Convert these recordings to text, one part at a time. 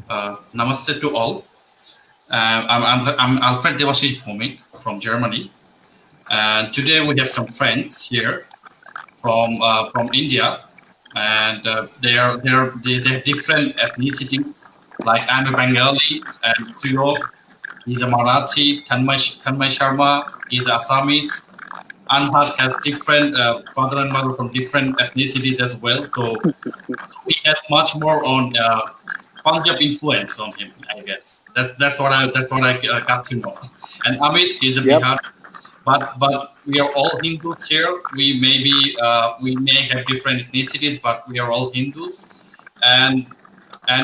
Namaste to all. I'm Alfred Devashish Bhumik from Germany. And today we have some friends here from India, and they have different ethnicities. Like I'm a Bengali, and Suyok, he's a Marathi. Tanmay Sharma is Assamese. Anhat has different father and mother from different ethnicities as well. So he has much more on Punjab influence on him, I guess. That's what I got to know. And Amit, he's a Yep. Bihar, but we are all Hindus here. We may have different ethnicities, but we are all Hindus, and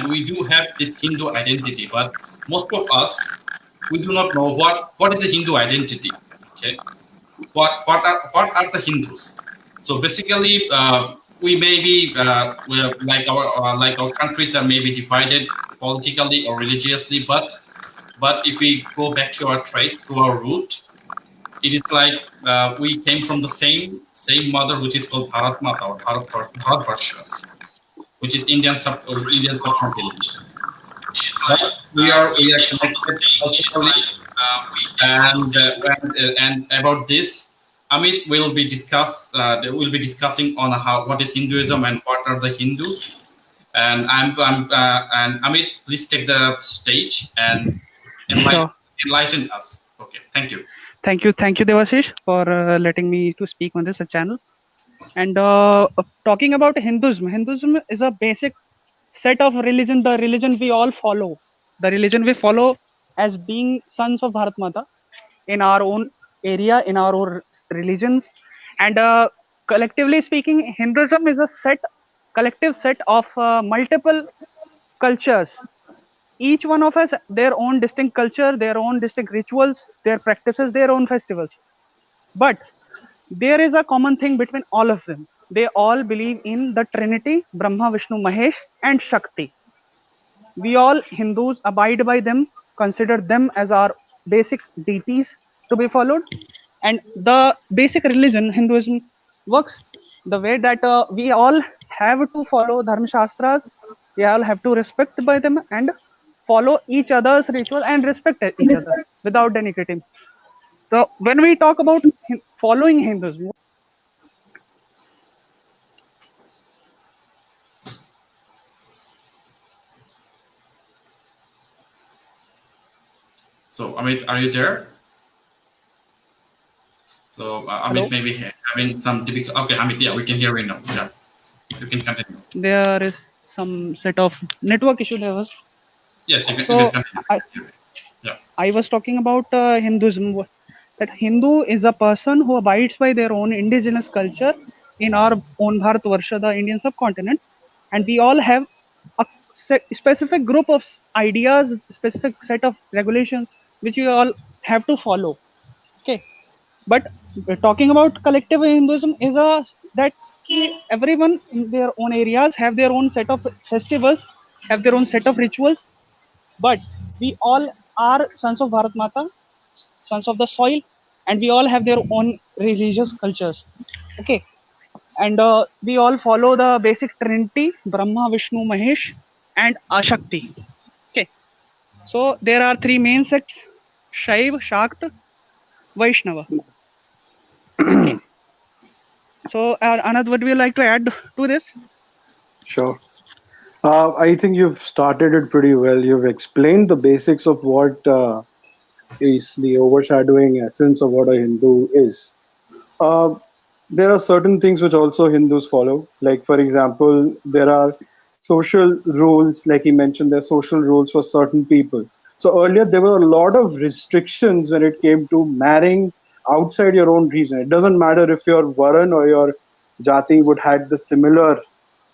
we do have this Hindu identity. But most of us, we do not know what is a Hindu identity. Okay, what are the Hindus? So basically, we may be like our countries are maybe divided politically or religiously, but if we go back to our trace, to our root, it is like we came from the same mother, which is called Bharat Mata or Bharat Varsha, which is Indian subcontinent. But we are connected culturally, and about this, Amit will be discussing on how what is Hinduism and what are the Hindus. And Amit, please take the stage and enlighten, Sure. enlighten us. Okay, thank you. Thank you, Devashish, for letting me to speak on this channel. And talking about Hinduism, Hinduism is a basic set of religion, the religion we all follow, the religion we follow as being sons of Bharat Mata in our own area, in our own religions. And collectively speaking, Hinduism is a collective set of multiple cultures. Each one of us their own distinct culture, their own distinct rituals, their practices, their own festivals. But there is a common thing between all of them. They all believe in the Trinity, Brahma, Vishnu, Mahesh, and Shakti. We all Hindus abide by them, consider them as our basic deities to be followed. And the basic religion, Hinduism, works the way that we all have to follow Dharma Shastras, we all have to respect by them and follow each other's ritual and respect each other without denigrating. So when we talk about following Hinduism, So Amit, are you there? So Hello? Amit maybe having some difficult. Okay, Amit, yeah, we can hear you now. Yeah, you can continue. There is some set of network issue there was. Yes, you can So continue. I was talking about Hinduism, that Hindu is a person who abides by their own indigenous culture in our own Bharatvarsha, the Indian subcontinent, and we all have a specific group of ideas, specific set of regulations which we all have to follow. Okay, but talking about collective Hinduism is that everyone in their own areas have their own set of festivals, have their own set of rituals, but we all are sons of Bharat Mata, sons of the soil, and we all have their own religious cultures. Okay, and we all follow the basic Trinity: Brahma, Vishnu, Mahesh, and Ashakti. Okay, so there are three main sects: Shaiv, Shakt, Vaishnava. Okay. So, Anand, would you like to add to this? Sure. I think you've started it pretty well. You've explained the basics of what is the overshadowing essence of what a Hindu is. Uh, there are certain things which also Hindus follow. Like, for example, there are social rules, like he mentioned, there are social rules for certain people. So earlier, there were a lot of restrictions when it came to marrying outside your own region. It doesn't matter if your Varan or your Jati would had the similar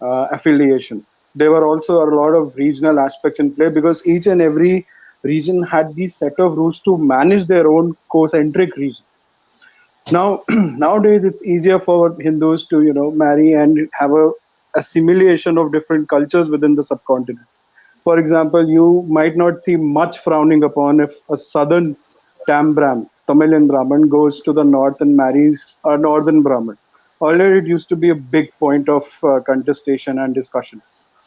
affiliation. There were also a lot of regional aspects in play because each and every region had these set of rules to manage their own co-centric region. Now, nowadays it's easier for Hindus to marry and have a assimilation of different cultures within the subcontinent. For example, you might not see much frowning upon if a southern Tamilian Brahmin goes to the north and marries a northern Brahmin. Earlier, it used to be a big point of contestation and discussion.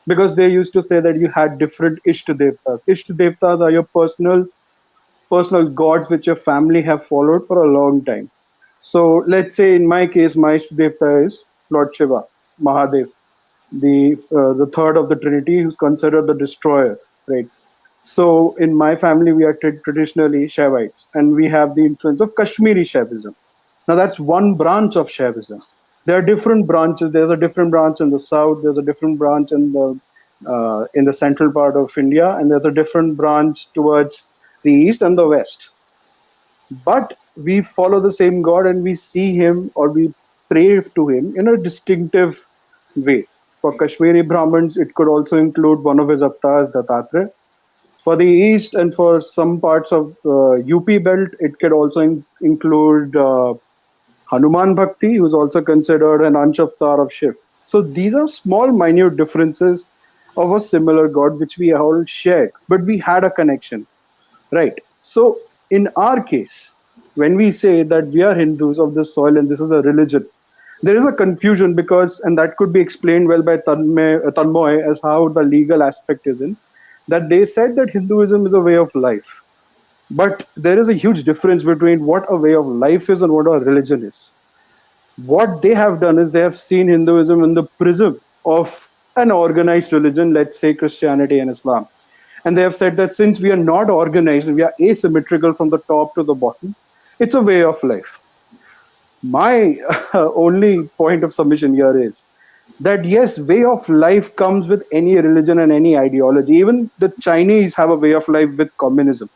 because they used to say that you had different Ishtadevtas. Ishtadevtas are your personal gods which your family have followed for a long time. So let's say in my case, my Ishtadevta is Lord Shiva, Mahadev, the third of the Trinity, who's considered the destroyer, right? So in my family, we are traditionally Shaivites, and we have the influence of Kashmiri Shaivism. Now that's one branch of Shaivism. There are different branches. There's a different branch in the south. There's a different branch in the central part of India, and there's a different branch towards the east and the west. But we follow the same God, and we see Him or we pray to Him in a distinctive way. For Kashmiri Brahmins, it could also include one of his avatars, Dattatreya. For the east and for some parts of UP belt, it could also include Hanuman Bhakti, who is also considered an Ansh avatar of Shiv. So these are small, minute differences of a similar God which we all shared, but we had a connection, right? So in our case, when we say that we are Hindus of this soil and this is a religion, there is a confusion because, and that could be explained well by Tanmoy as how the legal aspect is in, that they said that Hinduism is a way of life. But there is a huge difference between what a way of life is and what a religion is. What they have done is they have seen Hinduism in the prism of an organized religion, let's say Christianity and Islam. And they have said that since we are not organized, we are asymmetrical from the top to the bottom, it's a way of life. My only point of submission here is that yes, way of life comes with any religion and any ideology. Even the Chinese have a way of life with communism.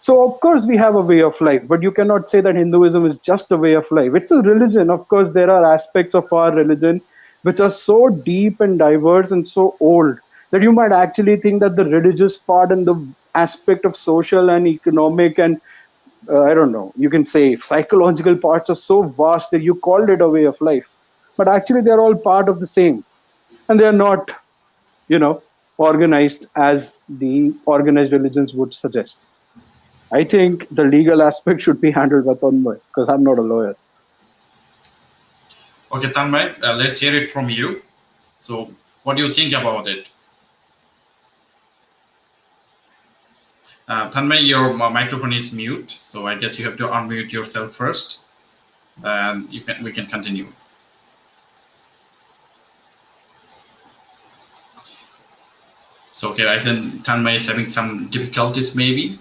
So of course we have a way of life, but you cannot say that Hinduism is just a way of life. It's a religion. Of course, there are aspects of our religion which are so deep and diverse and so old that you might actually think that the religious part and the aspect of social and economic and I don't know, you can say psychological parts are so vast that you called it a way of life. But actually, they're all part of the same. And they're not, organized as the organized religions would suggest. I think the legal aspect should be handled by Tanmay because I'm not a lawyer. Okay, Tanmay, let's hear it from you. So, what do you think about it? Tanmay, your microphone is mute, so I guess you have to unmute yourself first, and we can continue. So, okay, I think Tanmay is having some difficulties maybe.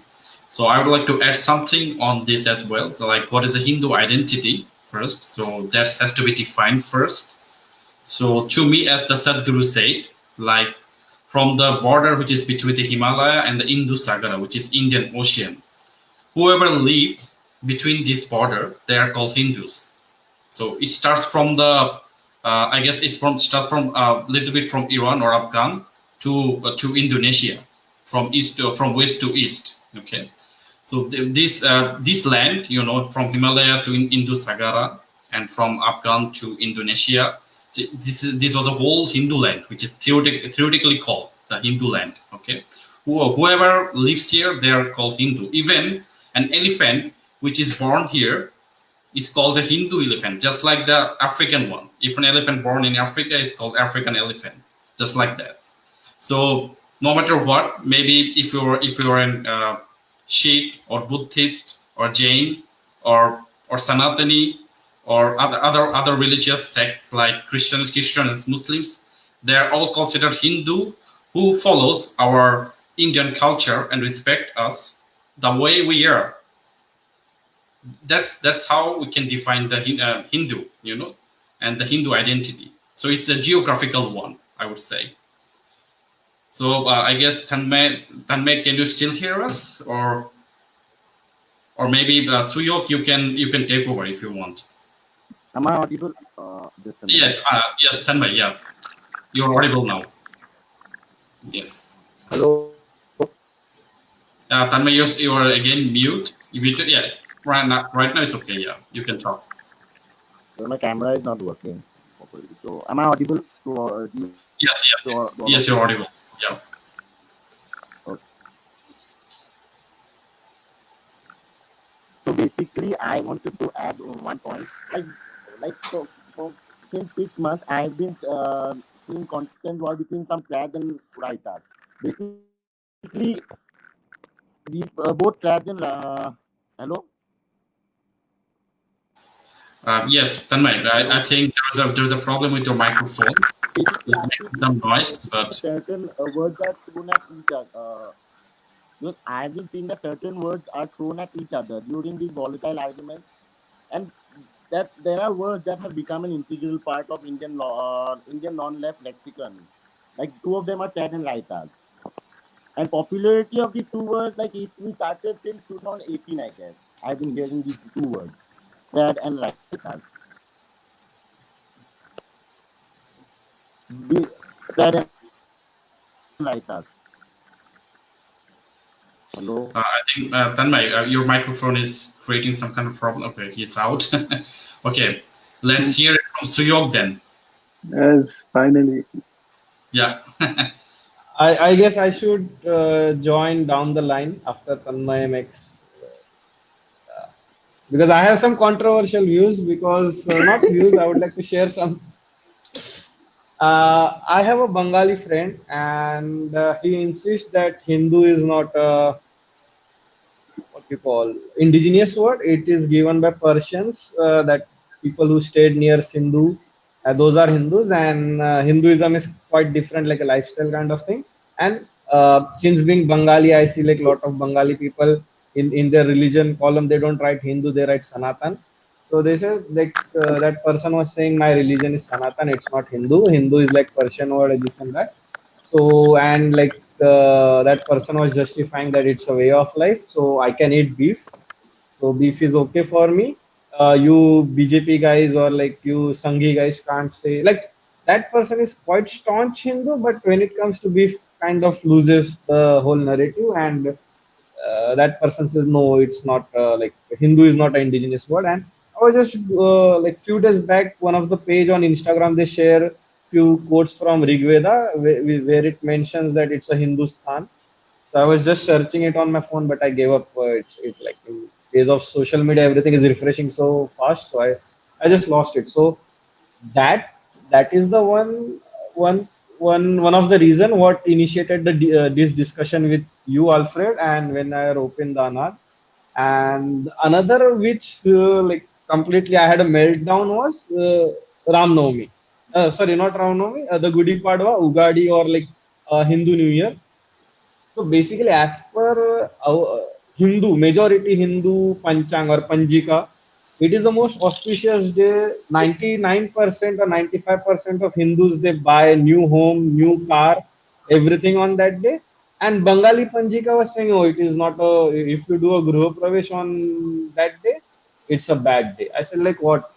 So I would like to add something on this as well. So like, what is a Hindu identity first? So that has to be defined first. So to me, as the Sadhguru said, like from the border which is between the Himalaya and the Indus Sagara, which is Indian Ocean, whoever live between this border, they are called Hindus. So it starts from the, I guess starts from a little bit from Iran or Afghan to Indonesia, from west to east. Okay. So this land, from Himalaya to Indus Sagara and from Afghan to Indonesia, this was a whole Hindu land, which is theoretically called the Hindu land. Okay, whoever lives here, they are called Hindu. Even an elephant which is born here is called a Hindu elephant, just like the African one. If an elephant born in Africa, it's called African elephant, just like that. So no matter what, maybe if you're an Sikh or Buddhist or Jain or Sanatani or other religious sects like Christians, Muslims, they are all considered Hindu who follows our Indian culture and respect us the way we are. That's how we can define the Hindu, and the Hindu identity. So it's a geographical one, I would say. So I guess Tanmay, can you still hear us, or maybe Suyok, you can take over if you want. Am I audible? Yes, Tanmay, yeah, you're audible now. Yes. Hello. Tanmay, you are again mute. Yeah, right now it's okay. Yeah, you can talk. So my camera is not working properly. So am I audible to you? Yes, you're audible. Yeah. Okay. So basically, I wanted to add one point. Like so since 6 months, I've been seeing constant war between some Trads and Raitas. Basically, these both Trads and hello. Yes, Tanmay, I think there's a problem with your microphone. Basically, It's making some noise, but certain words are thrown at each other. Because I've been seeing that certain words are thrown at each other during these volatile arguments, and that there are words that have become an integral part of Indian law, Indian non-left lexicon. Like two of them are Ted and Raitas. And popularity of these two words, like it we started since 2018, I guess. I've been hearing these two words, Ted and Raitas. We, Ted and Raitas. Hello. I think Tanmay, your microphone is creating some kind of problem. Okay, he's out. Okay, let's hear it from Suyog then. Yes, finally. Yeah. I guess I should join down the line after Tanmay makes because I have some controversial views because not views I would like to share some. I have a Bengali friend and he insists that Hindu is not what you call indigenous word. It is given by Persians that people who stayed near Sindhu, those are Hindus, and Hinduism is quite different, like a lifestyle kind of thing. And since being Bengali, I see like a lot of Bengali people in their religion column, they don't write Hindu, they write Sanatan. So they say like that person was saying my religion is Sanatan, it's not Hindu. Hindu is like Persian word, this and that. So and like that person was justifying that it's a way of life, so I can eat beef. So beef is okay for me. You BJP guys or like you Sanghi guys can't say like that person is quite staunch Hindu, but when it comes to beef, kind of loses the whole narrative and that person says no, it's not like Hindu is not an indigenous word. And I was just like few days back, one of the page on Instagram they share few quotes from Rigveda where it mentions that it's a Hindustan. So I was just searching it on my phone, but I gave up. It like in days of social media, everything is refreshing so fast, so I just lost it. So that that is the one of the reason what initiated this discussion with you, Alfred, and when I opened the Anand. And another which like completely I had a meltdown was Ram Navami. Sorry, not Ram Navami, the Gudi Padwa, Ugadi, or like Hindu New Year. So basically, as per Hindu, majority Hindu Panchang or Panjika, it is the most auspicious day. 99% or 95% of Hindus they buy new home, new car, everything on that day. And Bengali Panjika was saying, oh, it is not a. If you do a Gruha Pravesh on that day, it's a bad day. I said, like what?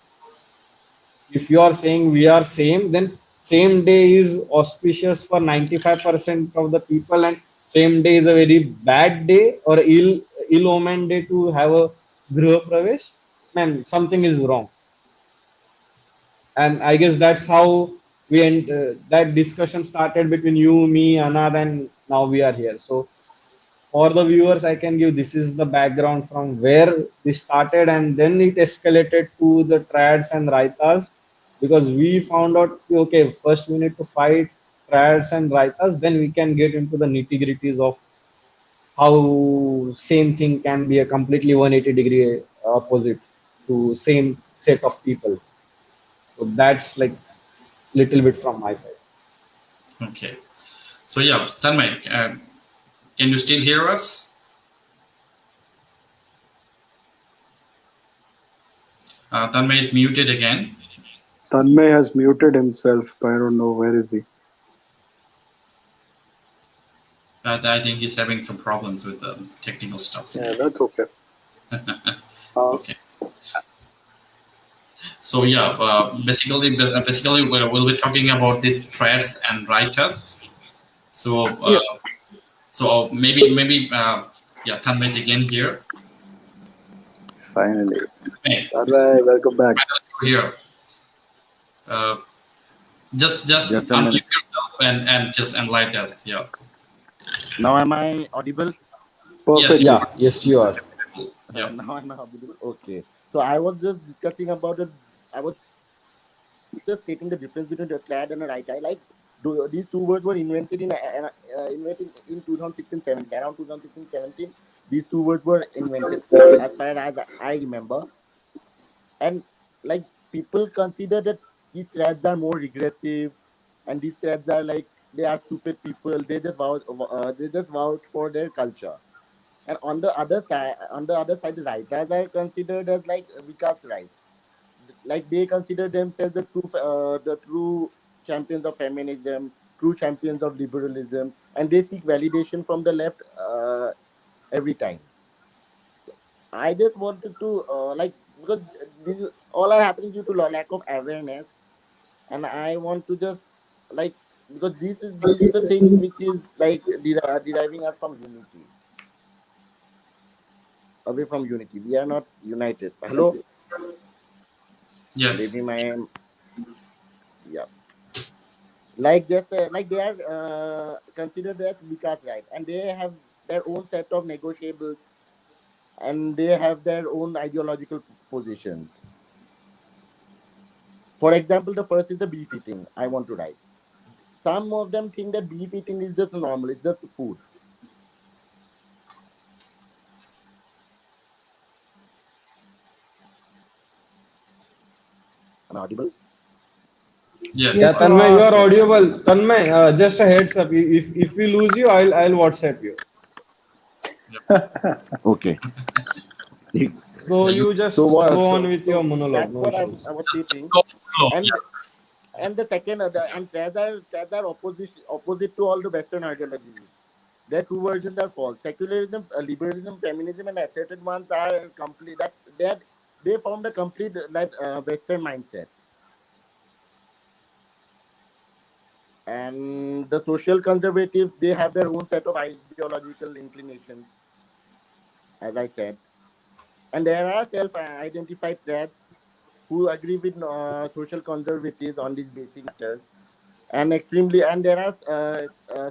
If you are saying we are same, then same day is auspicious for 95% of the people, and same day is a very bad day or ill omened day to have a Griha Pravesh. Man, something is wrong. And I guess that's how we end. That discussion started between you, me, Anand, and now we are here. So for the viewers, I can give this is the background from where this started, and then it escalated to the trads and raitas because we found out okay, first we need to fight trads and raitas, then we can get into the nitty gritties of how same thing can be a completely 180-degree opposite to same set of people. So that's like little bit from my side. Okay. So yeah, Tanmay, can you still hear us? Tanmay is muted again. Tanmay has muted himself, but I don't know where is he. I think he's having some problems with the technical stuff. Yeah, that's okay. Okay. So yeah, basically we'll be talking about these threads and writers. So so maybe yeah, Tanmay is again here. Finally. Hey, Tanmay, welcome back. here. Just unmute yourself and just enlighten us. Yeah. Now am I audible? Perfect. Yeah, yes, you are. Yeah. Now am I audible? Okay. So I was just discussing about it. I was just stating the difference between a trad and a right eye. Like These two words were invented in 2016-17. Around 2016-17, these two words were invented, as far as I remember. And like people consider that these threads are more regressive, and these threads are like they are stupid people. They just vouch for their culture. And on the other side, the writers are considered as like Vikas right. Like they consider themselves the true champions of feminism, true champions of liberalism, and they seek validation from the left every time. I just wanted to like because this is all are happening due to lack of awareness, and I want to just like because this is the thing which is like deriving us from unity, away from unity. We are not united. Hello, Yes. maybe my yeah. Like just like they are considered as Vikas right, and they have their own set of negotiables, and they have their own ideological positions. For example, the first is the beef eating. I want to write. Some of them think that beef eating is just normal, it's just food. Am I audible? Yes. Yeah, Tanmay, you are audible. Tanmay, just a heads up. If we lose you, I'll WhatsApp you. Okay. So you just So what? go on with your monologue. That's No what issues. I was stating. Go slow. And Yeah. and the second and threads are opposite to all the Western ideologies. Their two versions are false. Secularism, liberalism, feminism, and asserted ones are complete. They form the complete like Western mindset. And the social conservatives, they have their own set of ideological inclinations, as I said. And there are self-identified threads who agree with social conservatives on these basic matters. And there are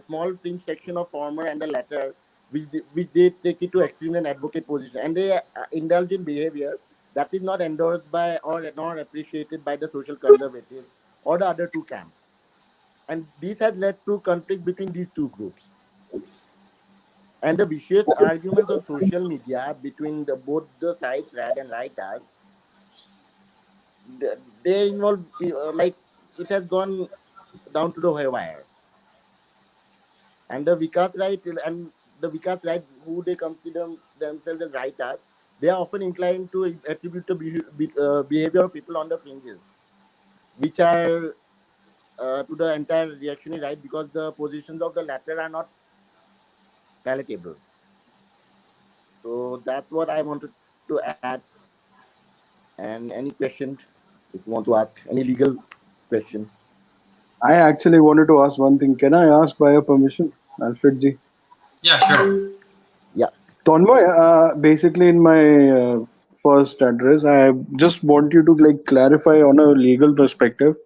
small fringe section of former and the latter, which they take it to extreme and advocate position, and they indulge in behavior that is not endorsed by or not appreciated by the social conservatives or the other two camps. And this has led to conflict between these two groups. And the vicious arguments on social media between both the sides, right and writers, they involve like it has gone down to the haywire. And the Vikas right, who they consider themselves as writers, they are often inclined to attribute the behavior of people on the fringes, which are to the entire reactionary right, because the positions of the latter are not palatable. So that's what I wanted to add. And any question, if you want to ask any legal question. I actually wanted to ask one thing. Can I ask by your permission, Alfred ji? Yeah, sure. Yeah. Tonmoy, basically in my first address, I just want you to like clarify on a legal perspective,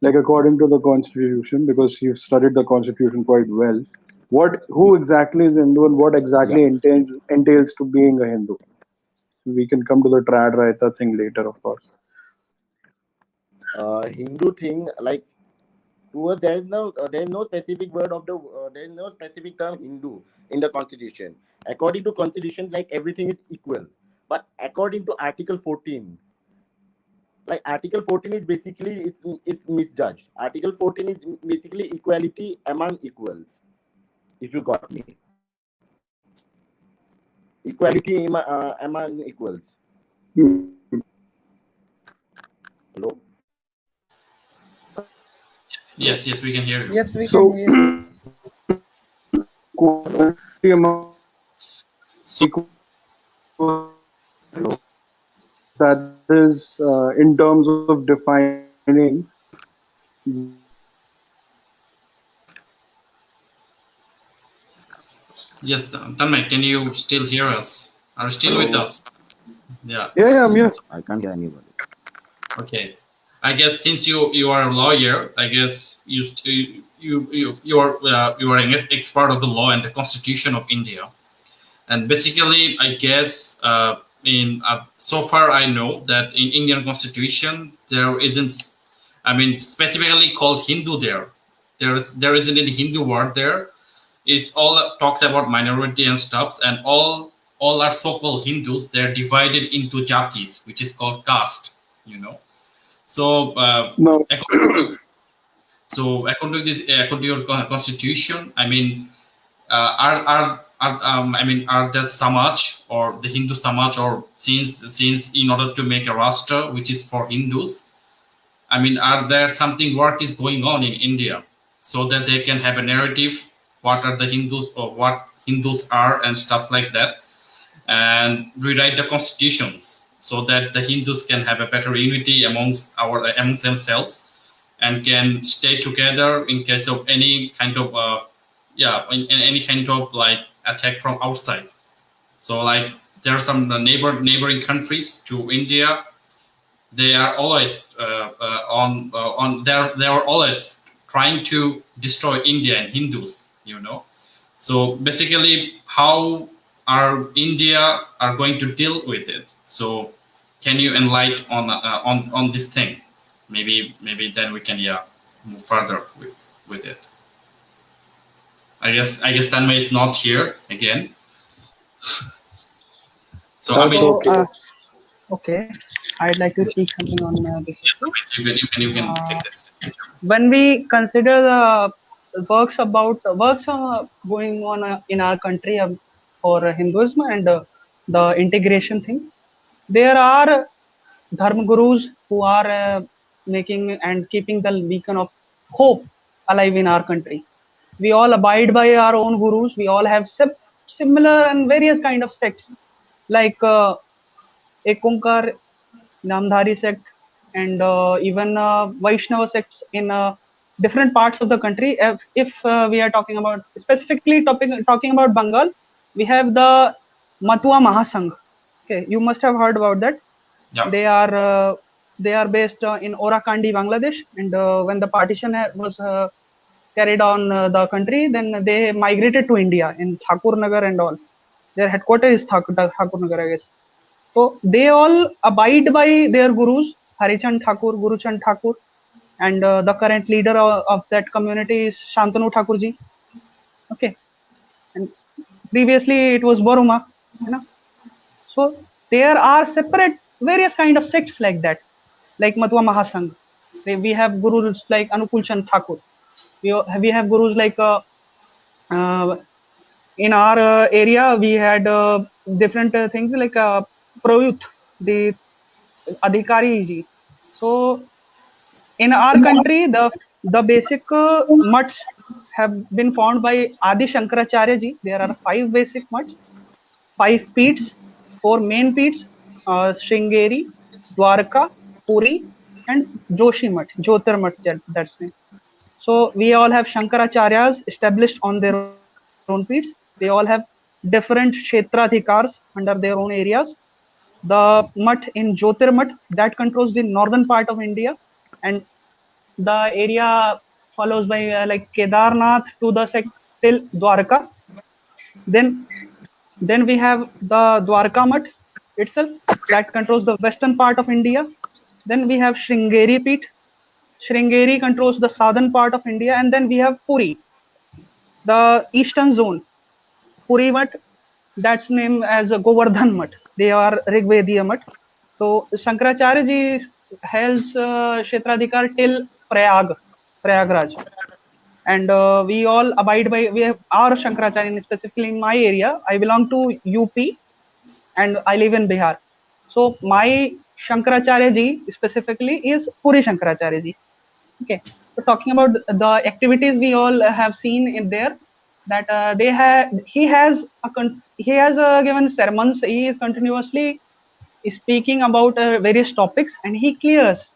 like according to the constitution, because you've studied the constitution quite well. Who exactly is Hindu and what exactly entails to being a Hindu? We can come to the trad raita thing later, of course. Hindu thing, like there is no specific word of the there is no specific term Hindu in the constitution. According to constitution, like everything is equal. But according to Article 14, like Article 14 is basically it's misjudged. Article 14 is basically equality among equals. If you got me, equality among equals. Hello. Yes, we can hear you. Yes, we So- can hear you. Equality among So, that is in terms of defining. yes, Tanmay, can you still hear us? Are you still with us? Yeah. Yeah, I'm here. I can't hear anybody. Okay. I guess since you are a lawyer, I guess you are an expert of the law and the Constitution of India, and basically, I guess so far I know that in Indian Constitution there isn't, I mean, specifically called Hindu there. there isn't any Hindu word there. It's all talks about minority and stuffs, and all are so-called Hindus. They're divided into jatis, which is called caste. So No. according to this, according to your constitution, I mean, are that Samaj or the Hindu Samaj, or since in order to make a Rashtra which is for Hindus, I mean, are there something work is going on in India so that they can have a narrative what are the Hindus or what Hindus are and stuff like that, and rewrite the constitutions so that the Hindus can have a better unity amongst themselves and can stay together in case of any kind of in any kind of like attack from outside. So like there are some neighboring countries to India. They are always they are always trying to destroy India and Hindus. So basically, how are India are going to deal with it? So can you enlighten on this thing? Maybe then we can move further with it. I guess Tanmay is not here again. So I mean, okay, I'd like to speak something on this issue. You can take this. When we consider the works going on in our country for Hinduism and the integration thing, there are dharma gurus who are making and keeping the beacon of hope alive in our country. We all abide by our own gurus. We all have similar and various kind of sects, like Ekunkar, Namdhari sect, and even Vaishnava sects in different parts of the country. If we are talking about specifically talking about Bengal, we have the Matua Mahasangh. Okay, you must have heard about that. Yeah. They are based in Orakandi, Bangladesh, and when the partition was carried on the country, then they migrated to India in Thakur Nagar and all. Their headquarters is Thakur Nagar, I guess. So they all abide by their gurus, Harichand Thakur, Guruchand Thakur, and the current leader of that community is Shantanu Thakurji. Okay, and previously it was Boruma. So there are separate various kind of sects like that, like Matua Mahasangh. We have gurus like Anukul Chand Thakur. We have gurus like in our area we had different things like Prayut, the Adhikari ji. So in our country, the basic mutts have been found by Adi Shankaracharya ji. There are 5 basic mutts, 5 peeths, 4 main peeths: Sringeri, Dwarka, Puri, and Joshi Mutt, Jyotir Mutt. That's it. So we all have Shankaracharyas established on their own peeths. They all have different Kshetradhikars under their own areas. The mutt in Jyotir Mutt that controls the northern part of India, and the area follows by like Kedarnath to the sect till Dwarka. Then we have the Dwarka Mutt itself that controls the western part of India. Then we have Sringeri Peeth. Sringeri controls the southern part of India, and then we have Puri, the eastern zone. Puri Mutt, that's named as Govardhan Mutt. They are Rigvediya Mutt. So Shankaracharya ji hails Kshetradhikar till Prayagraj, and we all abide by. We have our Shankaracharya, specifically in my area. I belong to UP, and I live in Bihar. So my Shankaracharya ji specifically is Puri Shankaracharya ji. Okay, so talking about the activities we all have seen in there, that he has given sermons. He is continuously speaking about various topics, and he clears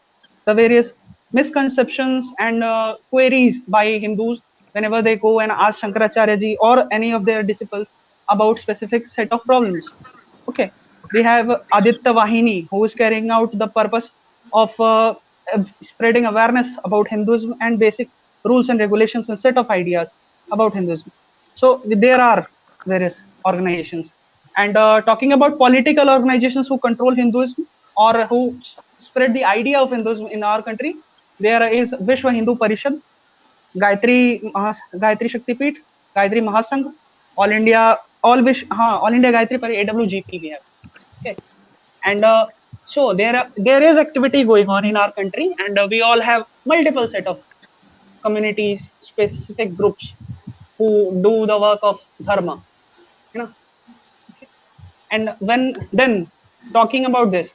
the various misconceptions and queries by Hindus whenever they go and ask Shankaracharya ji or any of their disciples about specific set of problems. Okay, we have Aditya Vahini, who is carrying out the purpose of spreading awareness about Hinduism and basic rules and regulations and set of ideas about Hinduism. So there are various organizations. And talking about political organizations who control Hinduism or who spread the idea of Hinduism in our country, there is Vishwa Hindu Parishad, Gayatri शक्तिपीठ, गायत्री महासंघ, all India Gayatri पर AWGP we have. Okay, and so there is activity going on in our country, and we all have multiple set of communities, specific groups who do the work of dharma, you know. And when then talking about this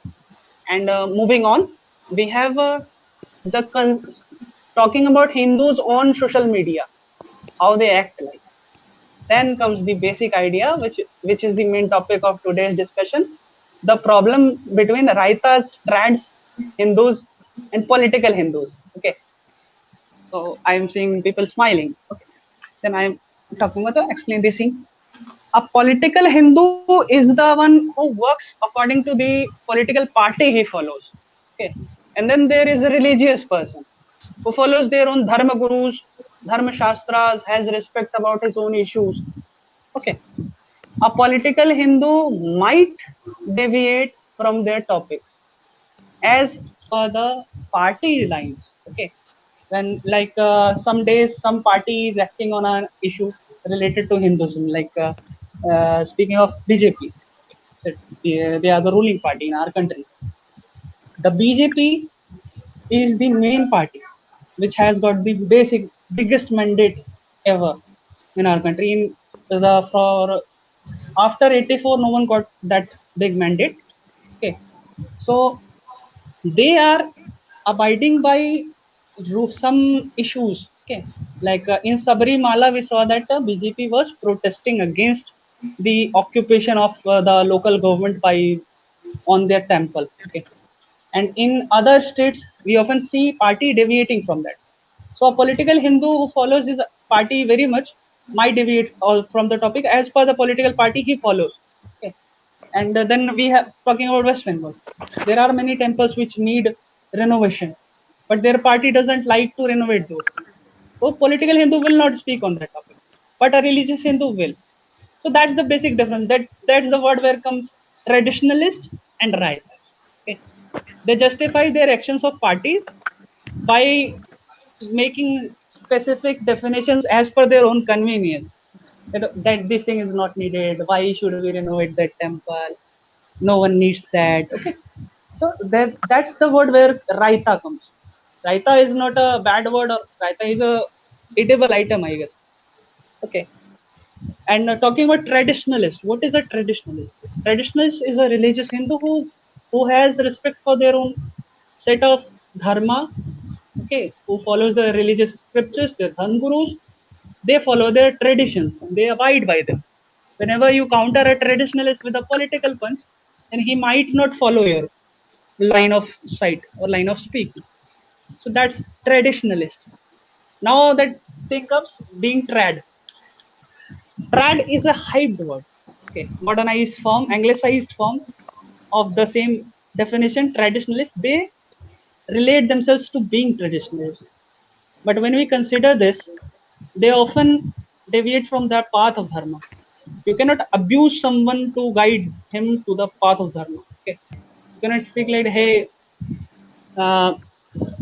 and moving on, we have talking about Hindus on social media, how they act like. Then comes the basic idea, which is the main topic of today's discussion: the problem between Raitas, trads, Hindus, and political Hindus. Okay, so I'm seeing people smiling. Okay, then I'm talking about explain this thing. A political Hindu is the one who works according to the political party he follows. Okay, and then there is a religious person who follows their own dharma gurus, dharma shastras, has respect about his own issues. Okay, a political Hindu might deviate from their topics as per the party lines. Okay, when like some days some party is acting on an issue related to Hinduism, like speaking of BJP, so, they are the ruling party in our country. The BJP is the main party which has got the biggest mandate ever in our country. In the for after 84, no one got that big mandate. Okay, so they are abiding by some issues. Okay, like in Sabarimala, we saw that BJP was protesting against the occupation of the local government by on their temple. Okay, and in other states, we often see party deviating from that. So a political Hindu who follows his party very much might deviate from the topic as per the political party he follows. Okay. And then we have talking about West Bengal. There are many temples which need renovation, but their party doesn't like to renovate those. So political Hindu will not speak on that topic, but a religious Hindu will. So that's the basic difference. That's the word where comes traditionalist and rioters. Okay. They justify their actions of parties by making specific definitions as per their own convenience. That this thing is not needed. Why should we renovate that temple? No one needs that. Okay, so that's the word where raita comes. Raita is not a bad word, or raita is a eatable item, I guess. Okay, and talking about traditionalist, what is a traditionalist? Traditionalist is a religious Hindu who has respect for their own set of dharma. Okay, who follows the religious scriptures, their dharma gurus. They follow their traditions. They abide by them. Whenever you counter a traditionalist with a political punch, then he might not follow your line of sight or line of speaking. So that's traditionalist. Now that thing comes being trad. Trad is a hyped word. Okay, modernized form, anglicized form of the same definition. Traditionalist. They relate themselves to being traditionalists. But when we consider this, they often deviate from the path of dharma. You cannot abuse someone to guide him to the path of dharma. Okay? You cannot speak like, hey,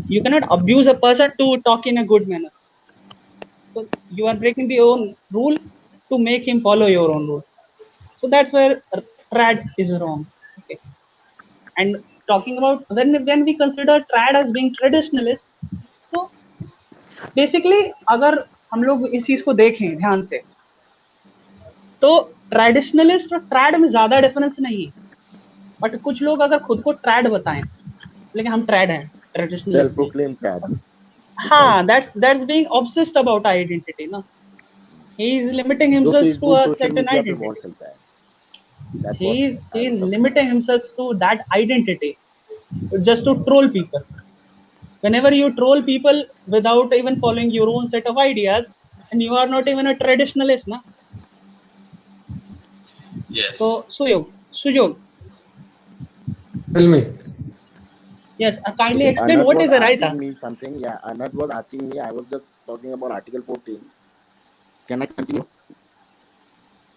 you cannot abuse a person to talk in a good manner. So you are breaking the own rule to make him follow your own rule. So that's where trad is wrong. Okay. And talking about when we consider trad as being traditionalist, so basically अगर हम लोग इस चीज को देखें ध्यान से तो ट्रेडिशनलिस्ट और ट्रैड में ज्यादा डिफरेंस नहीं है, बट कुछ लोग अगर खुद को ट्रैड बताएं लेकिन हम ट्रैड हैं सेल्फ प्रोक्लेम ट्रैड, हाँ, that's being obsessed about identity, no? He is limiting himself to a certain identity. He is limiting himself to that identity just to troll people. Whenever you troll people without even following your own set of ideas, and you are not even a traditionalist, na? Yes. So Sujog. Tell me. Yes, kindly explain what is a raita. Me something. Yeah, Anand was asking me. I was just talking about Article 14. Can I continue?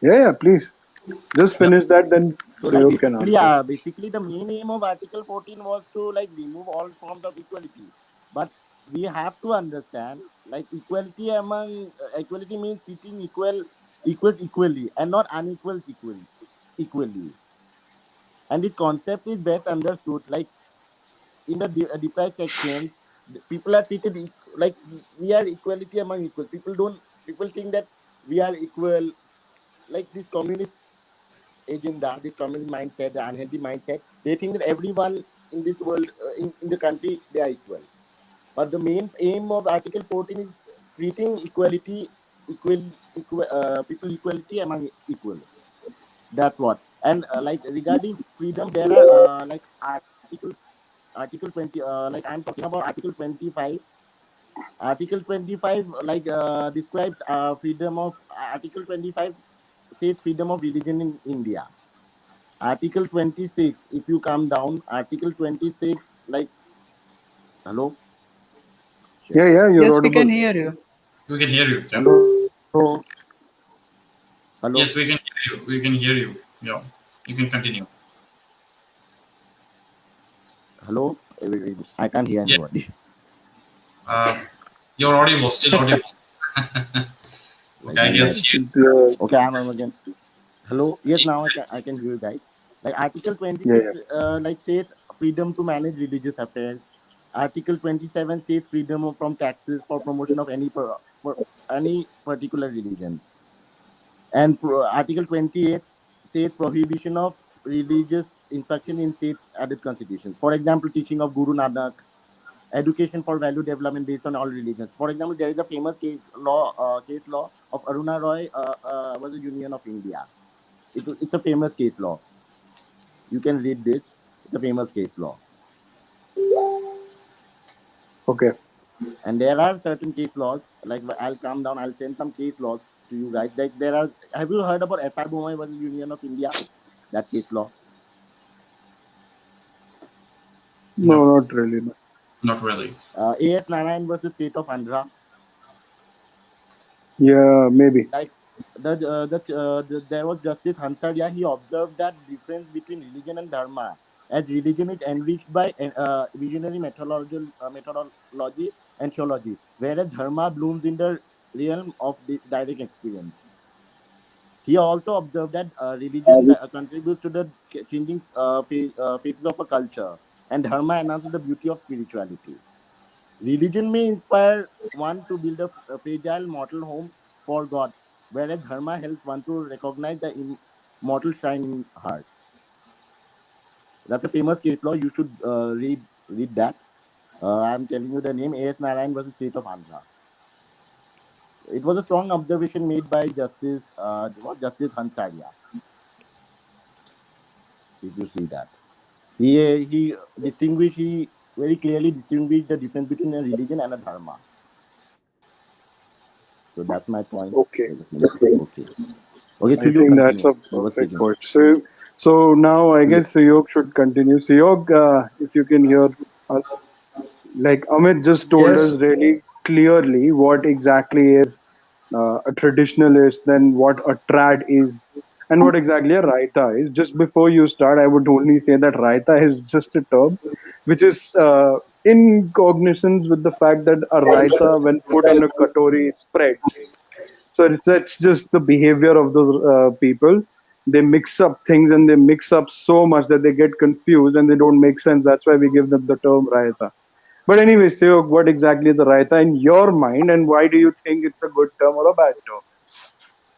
Yeah, please. Just finish that, then Suyog can answer. Yeah, basically the main aim of Article 14 was to like remove all forms of equality. But we have to understand like equality among equality means treating equals equally and not unequals equally. And this concept is best understood like in the deprived sections, people are treated like we are equality among equals. People think that we are equal, like this communist agenda, this communist mindset, the unhealthy mindset. They think that everyone in this world, in the country, they are equal. But the main aim of Article 14 is treating people equality among equals. That's what. And like regarding freedom, there are like Article 20. Like I'm talking about Article 25. Article 25 like describes freedom of Article 25 says freedom of religion in India. Article 26, if you come down, Article 26, like, hello? Shit. Yeah, yeah, you're Yes, we can audible. hear you. We can hear you. Yeah. Hello? Hello? Yes, we can hear you. We can hear you. Yeah. You can continue. Hello? Wait, wait, I can't hear Yeah. anybody. You're audible, still audible. Like, I guess you. okay, I'm again. Hello? Yes, now I can hear you guys. Like Article Yeah, 26 yeah. like says freedom to manage religious affairs. Article 27 says freedom from taxes for promotion of for any particular religion. And Article 28 says prohibition of religious instruction in state added constitutions. For example, teaching of Guru Nanak, education for value development based on all religions. For example, there is a famous case law of Aruna Roy was the Union of India. It's a famous case law. You can read this. It's a famous case law. Okay. And there are certain case laws. Like I'll come down. I'll send some case laws to you guys. Like there are. Have you heard about S.R. Bommai versus Union of India? That case law. No, not really. No. Not really. A.S. Narayan versus State of Andhra. Yeah, maybe. Like there was Justice Hansaria. He observed that difference between religion and dharma, as religion is enriched by visionary methodology and theology, whereas dharma blooms in the realm of the direct experience. He also observed that religion contributes to the changing phases of a culture, and dharma enhances the beauty of spirituality. Religion may inspire one to build a fragile mortal home for God, whereas dharma helps one to recognize the immortal shrine in heart. That's a famous case law. You should read that. I'm telling you the name A.S. Narayan versus State of Andhra. It was a strong observation made by Justice Hansaria. If you see that, he very clearly distinguished the difference between a religion and a dharma. So that's my point. Okay. Okay. Okay. I So you think that's a continue. perfect point. So now I guess Suyog should continue. Suyog, if you can hear us, like Amit just told Yes. us really clearly what exactly is a traditionalist, then what a trad is, and what exactly a raita is. Just before you start, I would only say that raita is just a term which is in cognizance with the fact that a raita, when put in a katori, spreads. So that's just the behavior of those people. They mix up things and they mix up so much that they get confused and they don't make sense. That's why we give them the term raita. But anyway, Sayok, what exactly is the raita in your mind, and why do you think it's a good term or a bad term?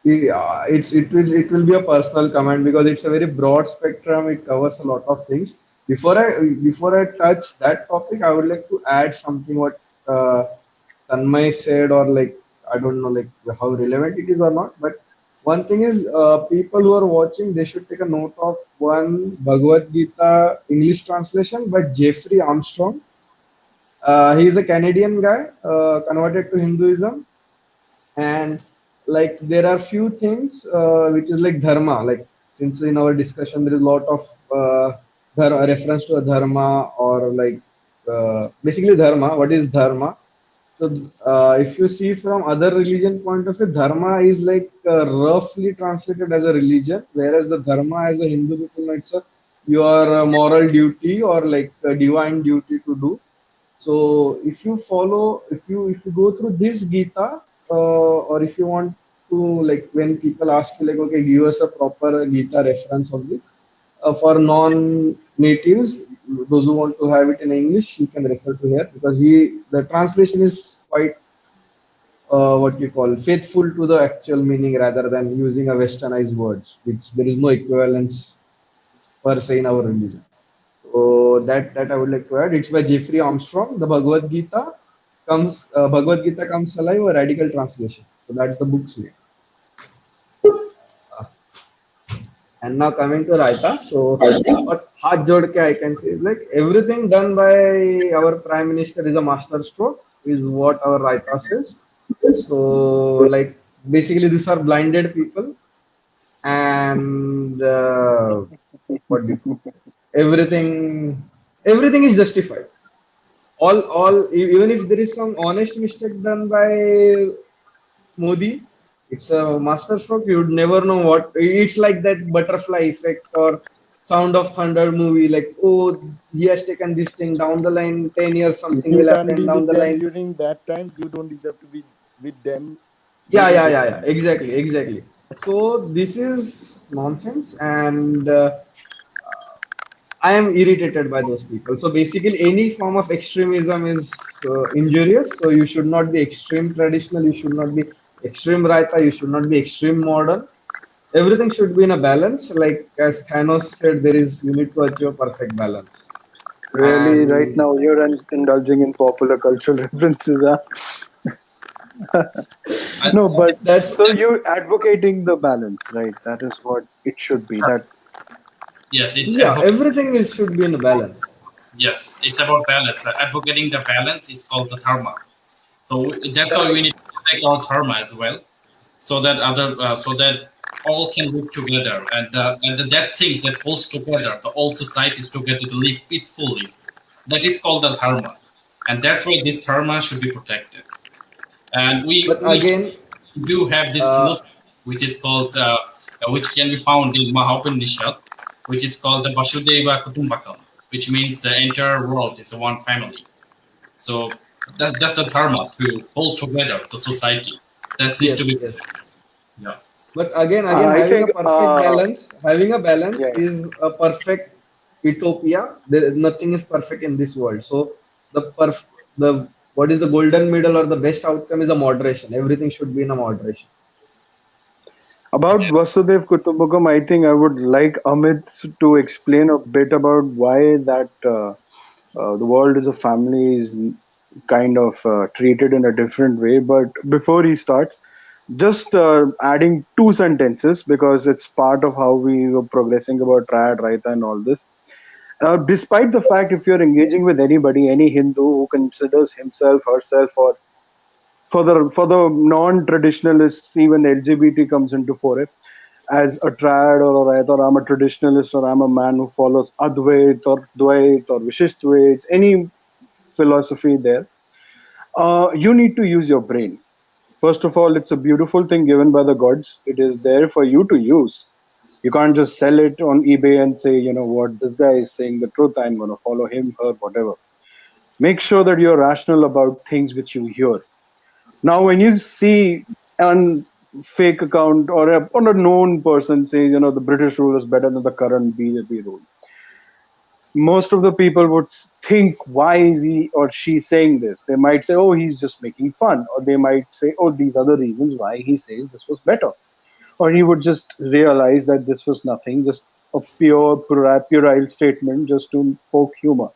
Yeah, it will be a personal comment because it's a very broad spectrum. It covers a lot of things. Before I touch that topic, I would like to add something what Tanmay said, or like I don't know like how relevant it is or not. But one thing is, people who are watching, they should take a note of one Bhagavad Gita English translation by Jeffrey Armstrong. He's a Canadian guy, converted to Hinduism, and like there are few things which is like dharma. Like since in our discussion there is a lot of reference to a dharma, or like basically dharma. What is dharma? So if you see from other religion point of view, dharma is like roughly translated as a religion, whereas the dharma as a Hindu people, it's a your moral duty or like a divine duty to do. So if you follow, if you go through this Gita, or if you want to, like, when people ask you like, okay, give us a proper Gita reference of this, for non-natives, those who want to have it in English, you can refer to here, because the translation is quite, what you call, faithful to the actual meaning rather than using a westernized words, which there is no equivalence per se in our religion. So that I would like to add. It's by Jeffrey Armstrong. The Bhagavad Gita comes alive, a radical translation. So that's the book's name. And now coming to Raita. So what Haath Jod ke I can say is, like, everything done by our Prime Minister is a master stroke, is what our Raita says. So, like, basically these are blinded people, and what do you, everything is justified. Even if there is some honest mistake done by Modi, it's a masterstroke. You would never know what. It's like that butterfly effect or Sound of Thunder movie. Like, oh, he has taken this thing down the line. 10 years, If something you will can't happen be down with the them line. during that time, you don't deserve to be with them. Yeah. Exactly. So this is nonsense, and I am irritated by those people. So basically, any form of extremism is injurious. So you should not be extreme traditional. You should not be extreme Raita. You should not be extreme modern. Everything should be in a balance. Like as Thanos said, you need to achieve a perfect balance. Really, right And now you're indulging in popular cultural references, huh? I, No, but that's so you're advocating the balance, right? That is what it should be. That yes, it's yeah, advocate. everything should be in a balance. Yes, it's about balance. Advocating the balance is called the dharma. So that's why we need to protect our dharma as well, so that so that all can live together, and that thing that holds together the all societies together to live peacefully. That is called the dharma, and that's why this dharma should be protected. And But we again, do have this uh, philosophy which is called which can be found in Mahopanishad, which is called the Vasudeva Kutumbakam, which means the entire world is one family. So that's the dharma to hold together the society. That needs to yes, be, yes. yeah. But again, I having a think, perfect balance, yeah. is a perfect utopia. Nothing is perfect in this world. So the what is the golden middle or the best outcome is a moderation. Everything should be in a moderation. About Vasudev Kutumbakam, I think I would like Amit to explain a bit about why that the world is a family is kind of treated in a different way. But before he starts, just adding two sentences because it's part of how we were progressing about Triad, Raita, and all this. Despite the fact, if you're engaging with anybody, any Hindu who considers himself, herself, or for the non-traditionalists, even LGBT comes into fore as a triad or a Raita, or I'm a traditionalist, or I'm a man who follows Advait or Dvait or Vishishtvait, any philosophy there. You need to use your brain. First of all, it's a beautiful thing given by the gods. It is there for you to use. You can't just sell it on eBay and say, you know what, this guy is saying the truth. I'm going to follow him, her, whatever. Make sure that you're rational about things which you hear. Now, when you see an fake account or a known person say, you know, the British rule is better than the current BJP rule, most of the people would think, why is he or she saying this? They might say, oh, he's just making fun. Or they might say, oh, these are the reasons why he says this was better. Or he would just realize that this was nothing, just a puerile statement just to poke humor.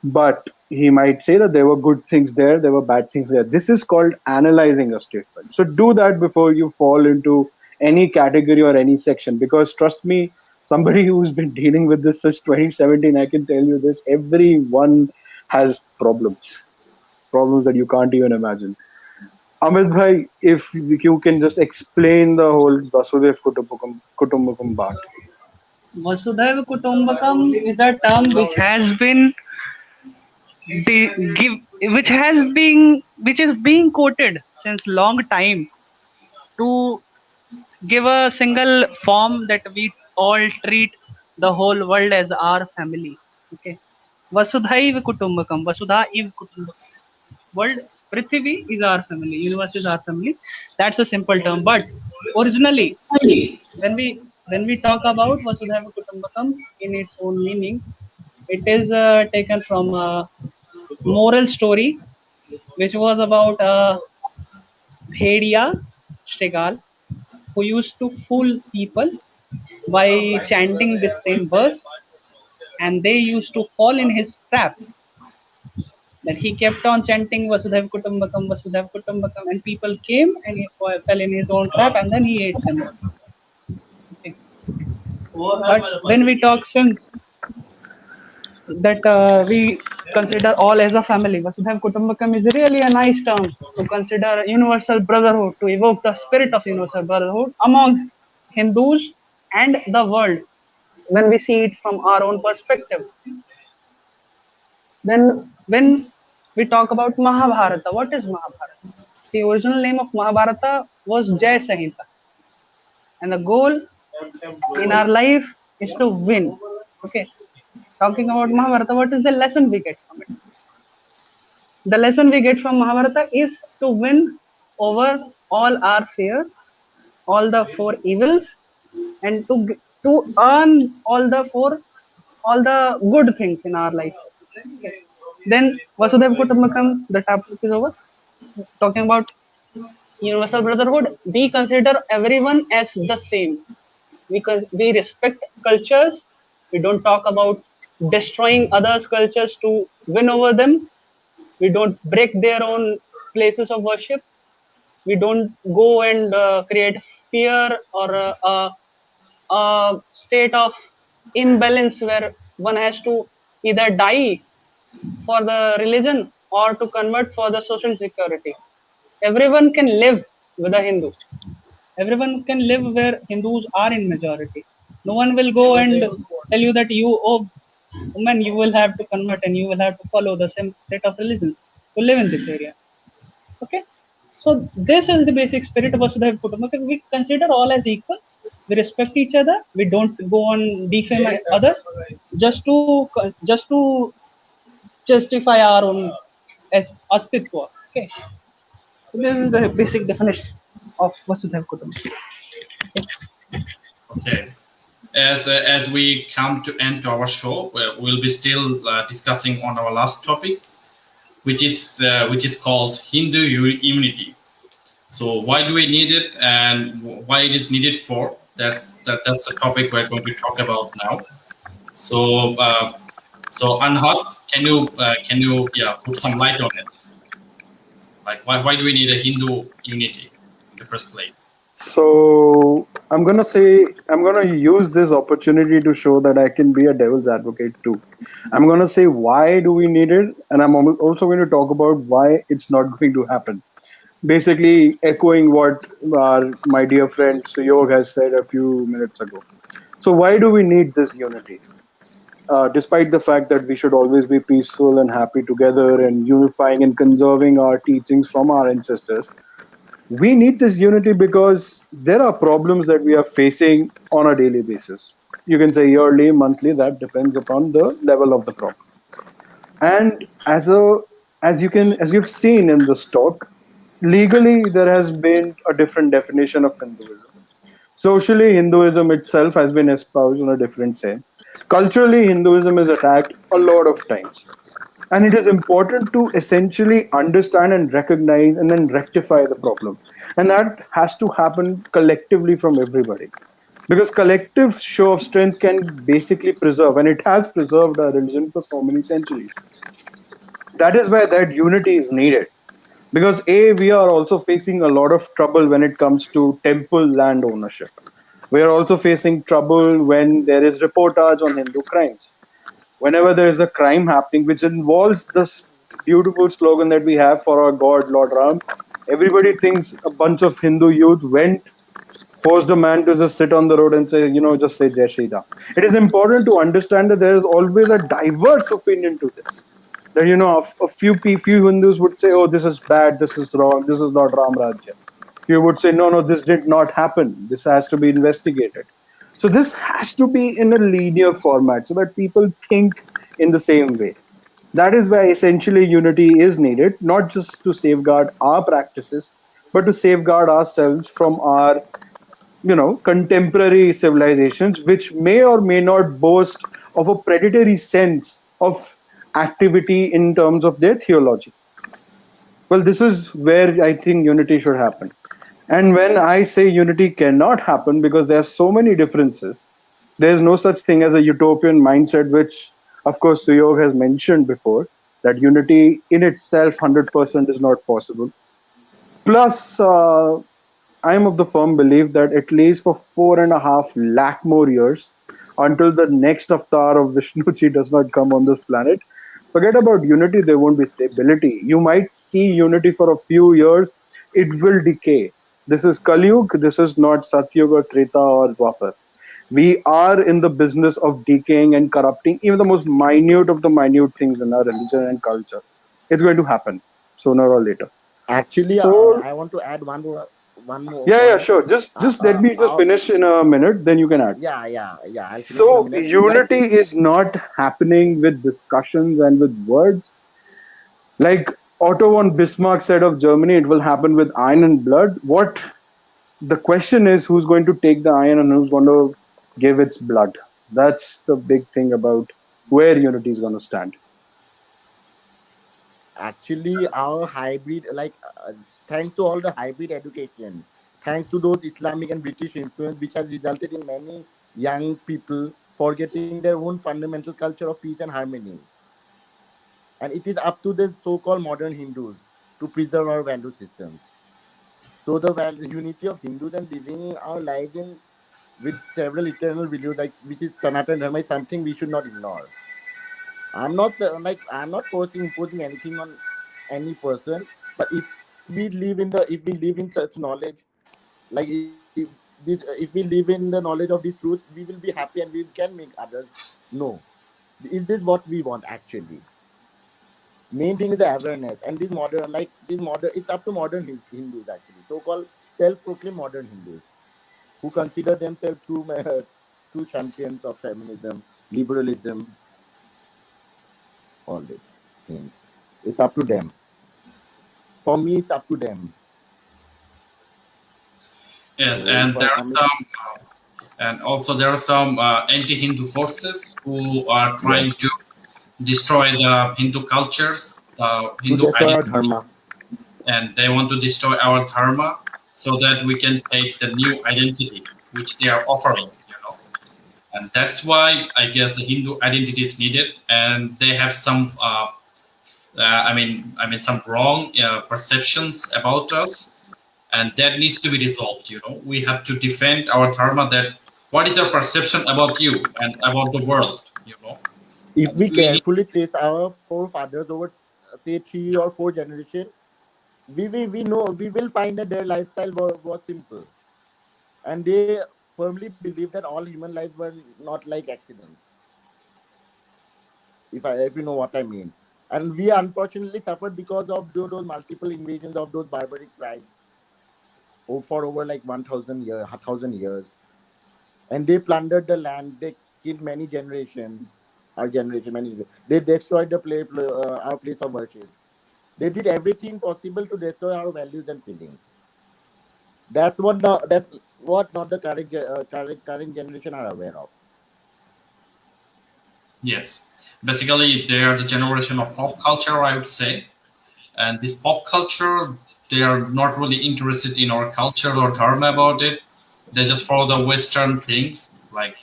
But he might say that there were good things there were bad things there. This is called analyzing a statement. So do that before you fall into any category or any section, because trust me, somebody who's been dealing with this since 2017, I can tell you this, everyone has problems that you can't even imagine. Amit bhai, if you can just explain the whole Vasudev Kutumbakam part. Vasudhaiva Kutumbakam is a term which has been which is being quoted since long time to give a single form that we all treat the whole world as our family. Okay. Vasudhaiva Kutumbakam, Vasudha Iv Kutumbakam. World, Prithvi is our family, universe is our family. That's a simple term. But originally, when we talk about Vasudhaiva Kutumbakam in its own meaning, it is taken from a moral story which was about Bhedia Shrigal who used to fool people by chanting this same verse, and they used to fall in his trap. That he kept on chanting Vasudhaiva Kutumbakam, and people came and he fell in his own trap, and then he ate them. Okay. But when we talk since that we consider all as a family, Vasudhaiva Kutumbakam is really a nice term to consider universal brotherhood, to evoke the spirit of universal brotherhood among Hindus and the world when we see it from our own perspective. Then when we talk about Mahabharata, what is Mahabharata? The original name of Mahabharata was Jai Sahita. And the goal in our life is to win. Okay. Talking about Mahabharata, what is the lesson we get from it? The lesson we get from Mahabharata is to win over all our fears, all the four evils, and to earn all the good things in our life. Okay. Then Vasudhaiva Kutumbakam, the topic is over. Talking about universal brotherhood, we consider everyone as the same. We respect cultures. We don't talk about destroying others' cultures to win over them. We don't break their own places of worship. We don't go and create fear or a state of imbalance where one has to either die for the religion or to convert for the social security. Everyone can live with a Hindu. Everyone can live where Hindus are in majority. No one will go and tell you that oh woman, you will have to convert and you will have to follow the same set of religions to live in this area. Okay, so this is the basic spirit of Vasudhaiva Kutumbakam. We consider all as equal. We respect each other. We don't go on defame others just to justify our own as astitva. Okay, so this is the basic definition of Vasudhaiva Kutumbakam. Okay. As we come to end to our show, we'll be still discussing on our last topic, which is called Hindu unity. So why do we need it, and why it is needed for? That's the topic we're going to talk about now. So Anhat, can you put some light on it? Like why do we need a Hindu unity in the first place? So I'm gonna use this opportunity to show that I can be a devil's advocate too. I'm gonna say why do we need it, and I'm also going to talk about why it's not going to happen. Basically, echoing what my dear friend Suyog has said a few minutes ago. So why do we need this unity? Despite the fact that we should always be peaceful and happy together and unifying and conserving our teachings from our ancestors, we need this unity because there are problems that we are facing on a daily basis. You can say yearly, monthly, that depends upon the level of the problem. And as you've seen in this talk, legally there has been a different definition of Hinduism. Socially, Hinduism itself has been espoused in a different sense. Culturally, Hinduism is attacked a lot of times. And it is important to essentially understand and recognize and then rectify the problem. And that has to happen collectively from everybody. Because collective show of strength can basically preserve, and it has preserved our religion for so many centuries. That is why that unity is needed. Because we are also facing a lot of trouble when it comes to temple land ownership. We are also facing trouble when there is reportage on Hindu crimes. Whenever there is a crime happening, which involves this beautiful slogan that we have for our God, Lord Ram, everybody thinks a bunch of Hindu youth forced a man to just sit on the road and say, just say Jai Shri Ram. It is important to understand that there is always a diverse opinion to this. That, a few Hindus would say, oh, this is bad, this is wrong, this is not Ram Rajya. You would say, no, this did not happen. This has to be investigated. So this has to be in a linear format so that people think in the same way. That is why essentially unity is needed, not just to safeguard our practices, but to safeguard ourselves from our, contemporary civilizations, which may or may not boast of a predatory sense of activity in terms of their theology. Well, this is where I think unity should happen. And when I say unity cannot happen because there are so many differences, there is no such thing as a utopian mindset, which, of course, Suyog has mentioned before, that unity in itself 100% is not possible. Plus, I am of the firm belief that at least for 4.5 lakh more years, until the next avatar of Vishnuji does not come on this planet, forget about unity, there won't be stability. You might see unity for a few years, it will decay. This is Kali Yuga, this is not Satyuga or Treta or Dwapar. We are in the business of decaying and corrupting even the most minute of the minute things in our religion and culture. It's going to happen sooner or later. Actually, So I want to add one more yeah, point. sure. Just let me just finish in a minute, then you can add. Yeah. I'll finish in a So minute. Like, unity is not happening with discussions and with words. Like Otto von Bismarck said of Germany, it will happen with iron and blood. What the question is, who's going to take the iron and who's going to give its blood? That's the big thing about where unity is going to stand. actually, our hybrid, thanks to all the hybrid education, thanks to those Islamic and British influence, which has resulted in many young people forgetting their own fundamental culture of peace and harmony. And it is up to the so-called modern Hindus to preserve our value systems. So the unity of Hindus and living our lives in with several eternal values, like which is Sanatana Dharma, is something we should not ignore. I'm not forcing imposing anything on any person, but if we live in such knowledge, like if we live in the knowledge of this truth, we will be happy and we can make others know. Is this what we want actually? Main thing is the awareness, and this modern, it's up to modern Hindus actually, so-called self-proclaimed modern Hindus who consider themselves true champions of feminism, liberalism, all these things. It's up to them. For me, it's up to them. Yes, So and there are and also there are some anti-Hindu forces who are yes, trying to destroy the Hindu cultures, the to Hindu destroy our identity, dharma. and they want to destroy our dharma so that we can take the new identity which they are offering. And that's why I guess the Hindu identity is needed, and they have some, some wrong perceptions about us, and that needs to be resolved. We have to defend our dharma. That what is your perception about you and about the world? If And we we need. carefully trace our forefathers over, say, 3 or 4 generations, we will find that their lifestyle was simple, and they firmly believe that all human lives were not like accidents. If you know what I mean. And we unfortunately suffered because of those multiple invasions of those barbaric tribes for over like 1,000 years, and they plundered the land. They killed many generations, our generation, many. They destroyed our place of worship. They did everything possible to destroy our values and feelings. That's what not the current generation are aware of. Yes, basically they are the generation of pop culture, I would say, and this pop culture, they are not really interested in our culture or dharma about it. They just follow the Western things, like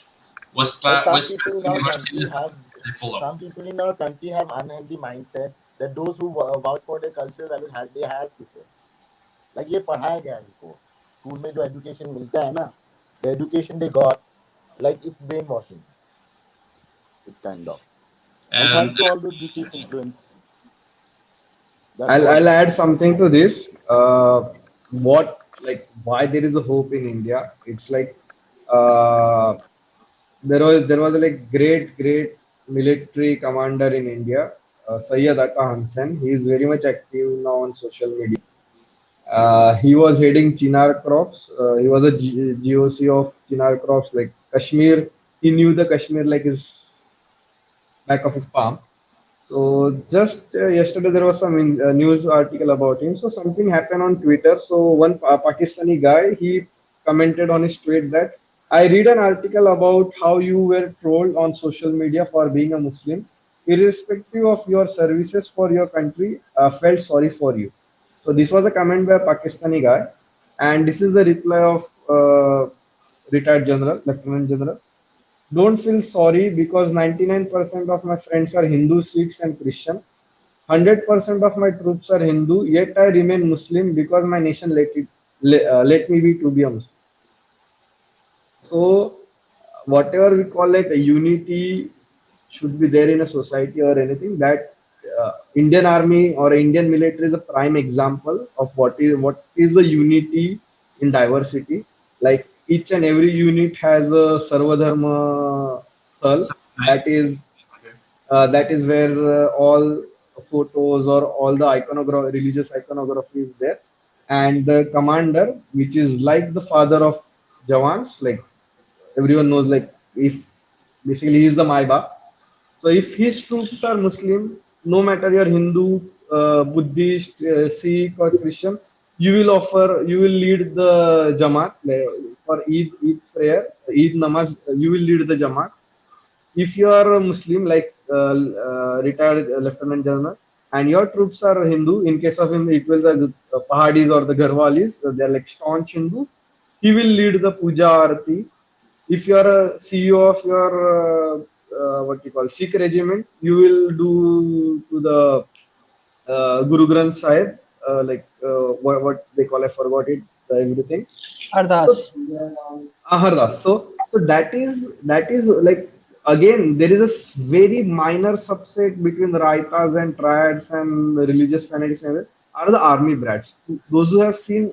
But Western universities they follow. some people in our country have unhealthy mindset that those who vouch for their cultural values they have to say. Like ये पढ़ाया गया है इनको school में जो education मिलता है ना, the education they got, like it's brainwashing. It's kind of. And thanks And to all those British influence. That's I'll what. I'll add something to this. What like why there is a hope in India? It's like uh, there was a like great military commander in India, Syed Akka Hansen. He is very much active now on social media. He was heading Chinar crops. He was a GOC of Chinar crops like Kashmir. He knew the Kashmir like his back of his palm. So just yesterday there was some news article about him. So something happened on Twitter. So one Pakistani guy, he commented on his tweet that I read an article about how you were trolled on social media for being a Muslim, irrespective of your services for your country. Felt sorry for you. So this was a comment by a Pakistani guy, and this is the reply of retired general, Lieutenant General. Don't feel sorry because 99% of my friends are Hindu, Sikhs, and Christian. 100% of my troops are Hindu, yet I remain Muslim because my nation let me be to be a Muslim. So, whatever we call it, a unity should be there in a society or anything. That Indian Army or Indian military is a prime example of what is the unity in diversity. Like each and every unit has a Sarvadharma Sthal, So, that is okay. that is where all photos or all the religious iconography is there, and the commander, which is like the father of Jawans, like everyone knows, like if basically he is the Maiba. So if his troops are Muslim, no matter you're Hindu, Buddhist, Sikh or Christian, you will lead the Jamaat for Eid prayer, Eid namaz. You will lead the Jamaat. If you are a Muslim, like retired Lieutenant General, and your troops are Hindu, in case of him, it will the Pahadis or the Garhwalis, they're like staunch Hindu. He will lead the Puja Arati. If you are a CEO of your what you call Sikh regiment, you will do to the Guru Granth Sahib, what they call, I forgot it, everything. So Ardas. Ahardas. So that is like, again, there is a very minor subset between the Raitas and triads and religious fanatics and are the army brats. Those who have seen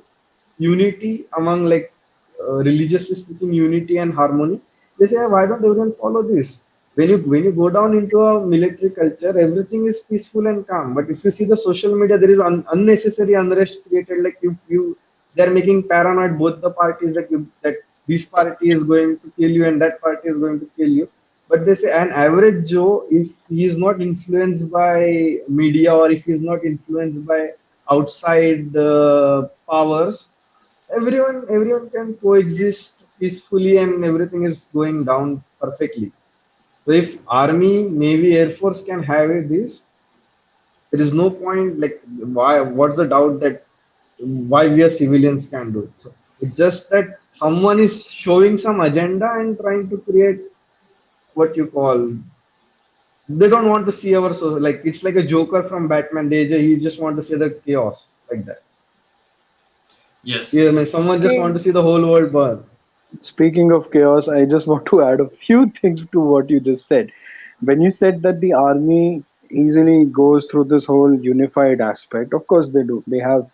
unity among, like, religiously speaking, unity and harmony. They say, why don't everyone follow this? When you go down into a military culture, everything is peaceful and calm. But if you see the social media, there is unnecessary unrest created. Like if you they're making paranoid both the parties, that this party is going to kill you and that party is going to kill you. But they say an average Joe, if he is not influenced by media or if he is not influenced by outside powers, everyone can coexist peacefully and everything is going down perfectly. So if army, navy, air force can have this, there is no point, like, what's the doubt that why we as civilians can do it? So it's just that someone is showing some agenda and trying to create, what you call, they don't want to see our, so like, it's like a Joker from Batman. He just want to see the chaos, like that. Yes. Yeah, I mean, someone just want to see the whole world burn. Speaking of chaos, I just want to add a few things to what you just said. When you said that the army easily goes through this whole unified aspect, of course they do. They have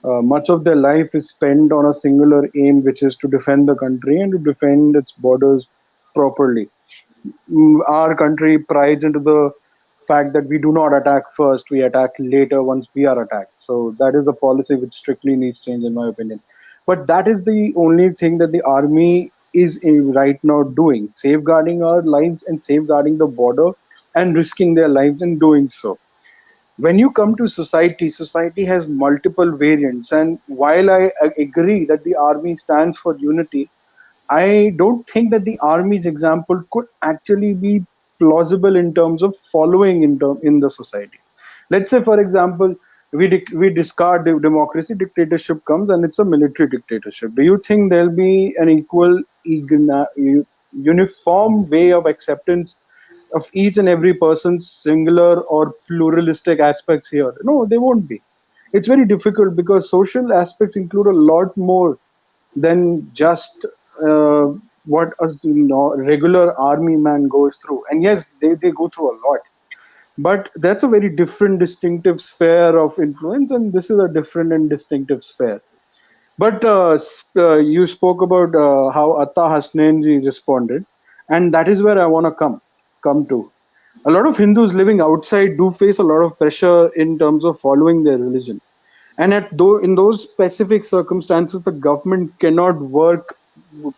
much of their life is spent on a singular aim, which is to defend the country and to defend its borders properly. Our country prides into the fact that we do not attack first, we attack later once we are attacked. So that is the policy which strictly needs change, in my opinion. But that is the only thing that the army is right now doing, safeguarding our lives and safeguarding the border and risking their lives in doing so. When you come to society has multiple variants, and while I agree that the army stands for unity, I don't think that the army's example could actually be plausible in terms of following in the society. Let's say, for example, we discard democracy, dictatorship comes, and it's a military dictatorship. Do you think there'll be an equal, uniform way of acceptance of each and every person's singular or pluralistic aspects here? No, they won't be. It's very difficult because social aspects include a lot more than just uh, what a regular army man goes through. And yes, they go through a lot. But that's a very different, distinctive sphere of influence, and this is a different and distinctive sphere. But you spoke about how Atta Hasnainji responded, and that is where I want to come to. A lot of Hindus living outside do face a lot of pressure in terms of following their religion, and in those specific circumstances, the government cannot work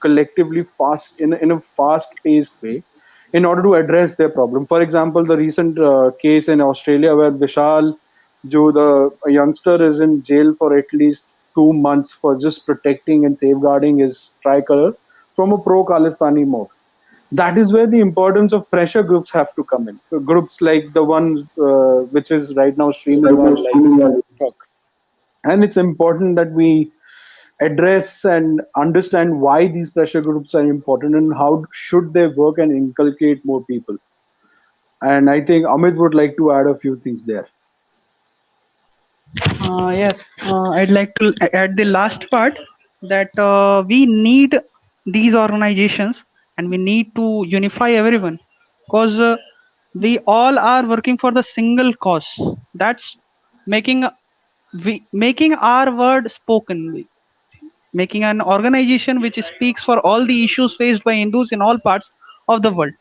collectively fast in a fast-paced way. in order to address their problem. For example, the recent case in Australia where Vishal, a youngster, is in jail for at least 2 months for just protecting and safeguarding his tricolor from a pro-Khalistani mob. That is where the importance of pressure groups have to come in. So groups like the one which is right now streaming on like TikTok. And it's important that we address and understand why these pressure groups are important and how should they work and inculcate more people. And I think Amit would like to add a few things there. Yes, I'd like to add the last part that we need these organizations and we need to unify everyone because we all are working for the single cause. That's making making our word spoken, making an organization which speaks for all the issues faced by Hindus in all parts of the world.